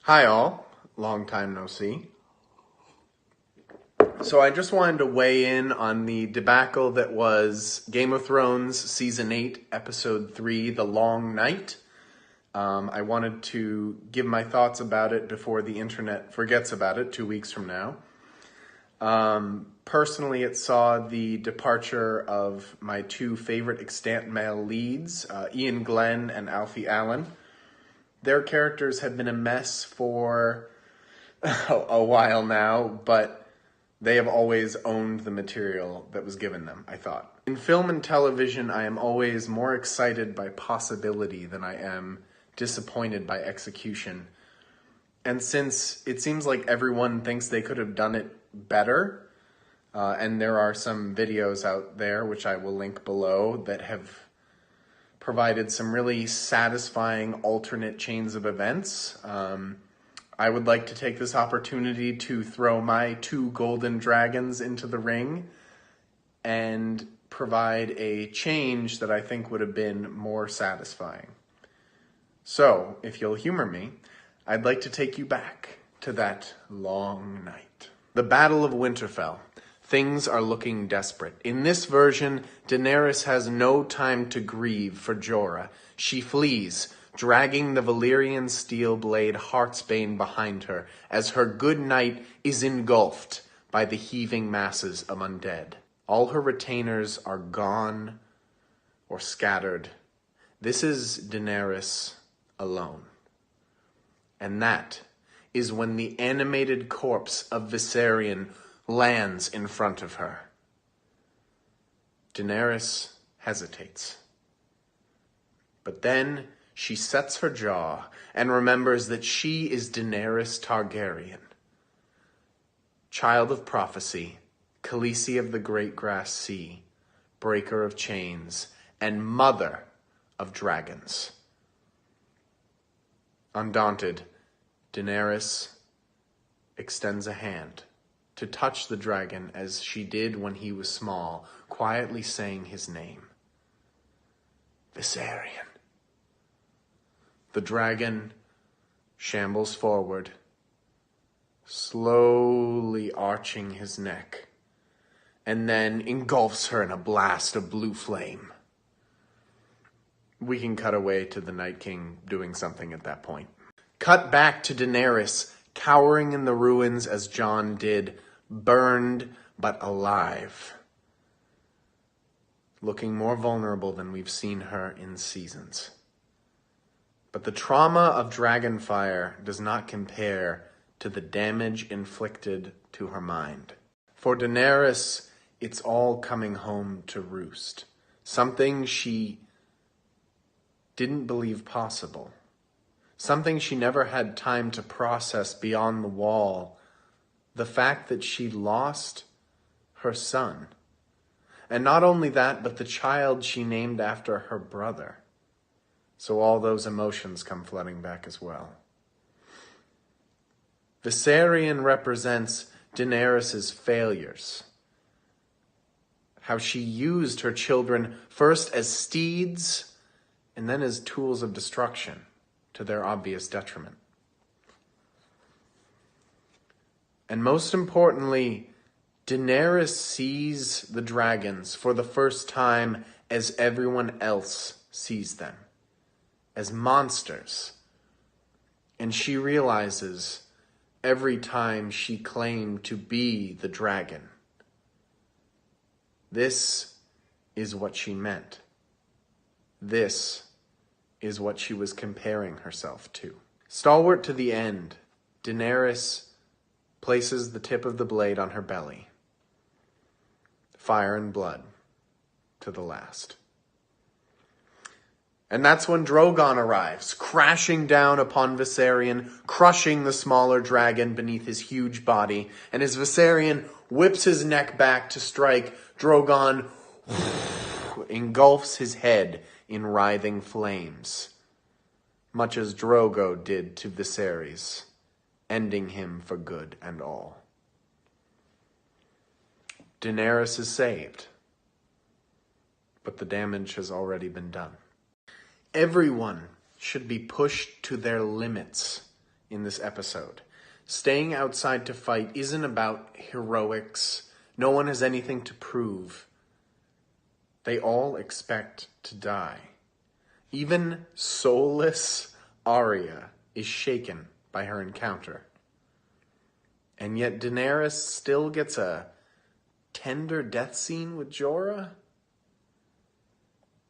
Hi all, long time no see. So I just wanted to weigh in on the debacle that was Game of Thrones Season 8, Episode 3, The Long Night. I wanted to give my thoughts about it before the internet forgets about it 2 weeks from now. Personally, it saw the departure of my two favorite extant male leads, Ian Glenn and Alfie Allen. Their characters have been a mess for a while now, but they have always owned the material that was given them, I thought. In film and television, I am always more excited by possibility than I am disappointed by execution. And since it seems like everyone thinks they could have done it better, and there are some videos out there, which I will link below, that have provided some really satisfying alternate chains of events. I would like to take this opportunity to throw my two golden dragons into the ring and provide a change that I think would have been more satisfying. So, if you'll humor me, I'd like to take you back to that long night. The Battle of Winterfell. Things are looking desperate. In this version, Daenerys has no time to grieve for Jorah. She flees, dragging the Valyrian steel blade Heartsbane behind her, as her good knight is engulfed by the heaving masses of undead. All her retainers are gone or scattered. This is Daenerys alone. And that is when the animated corpse of Viserion lands in front of her. Daenerys hesitates. But then she sets her jaw and remembers that she is Daenerys Targaryen, child of prophecy, Khaleesi of the Great Grass Sea, breaker of chains, and mother of dragons. Undaunted, Daenerys extends a hand to touch the dragon as she did when he was small, quietly saying his name. Viserion. The dragon shambles forward, slowly arching his neck, and then engulfs her in a blast of blue flame. We can cut away to the Night King doing something at that point. Cut back to Daenerys, cowering in the ruins as Jon did, burned but alive, looking more vulnerable than we've seen her in seasons. But the trauma of Dragonfire does not compare to the damage inflicted to her mind. For Daenerys, it's all coming home to roost, something she didn't believe possible, something she never had time to process beyond the wall. The fact that she lost her son. And not only that, but the child she named after her brother. So all those emotions come flooding back as well. Viserion represents Daenerys' failures. How she used her children first as steeds and then as tools of destruction to their obvious detriment. And most importantly, Daenerys sees the dragons for the first time as everyone else sees them, as monsters. And she realizes every time she claimed to be the dragon, this is what she meant. This is what she was comparing herself to. Stalwart to the end, Daenerys places the tip of the blade on her belly. Fire and blood to the last. And that's when Drogon arrives, crashing down upon Viserion, crushing the smaller dragon beneath his huge body. And as Viserion whips his neck back to strike, Drogon engulfs his head in writhing flames, much as Drogo did to Viserys, ending him for good and all. Daenerys is saved, but the damage has already been done. Everyone should be pushed to their limits in this episode. Staying outside to fight isn't about heroics. No one has anything to prove. They all expect to die. Even soulless Arya is shaken by her encounter. And yet Daenerys still gets a tender death scene with Jorah?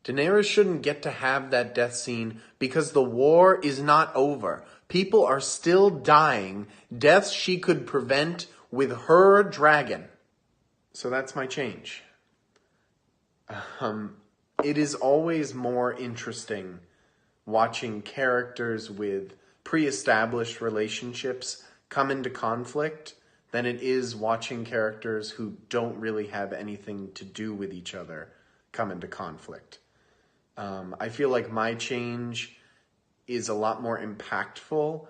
Daenerys shouldn't get to have that death scene because the war is not over. People are still dying, deaths she could prevent with her dragon. So that's my change. It is always more interesting watching characters with pre-established relationships come into conflict than it is watching characters who don't really have anything to do with each other come into conflict. I feel like my change is a lot more impactful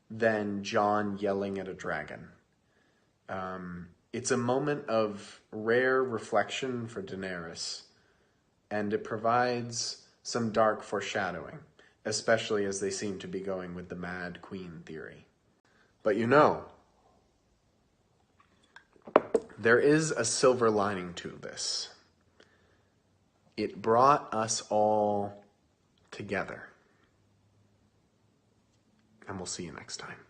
than Jon yelling at a dragon. It's a moment of rare reflection for Daenerys, and it provides some dark foreshadowing, especially as they seem to be going with the Mad Queen theory. But you know, there is a silver lining to this. It brought us all together. And we'll see you next time.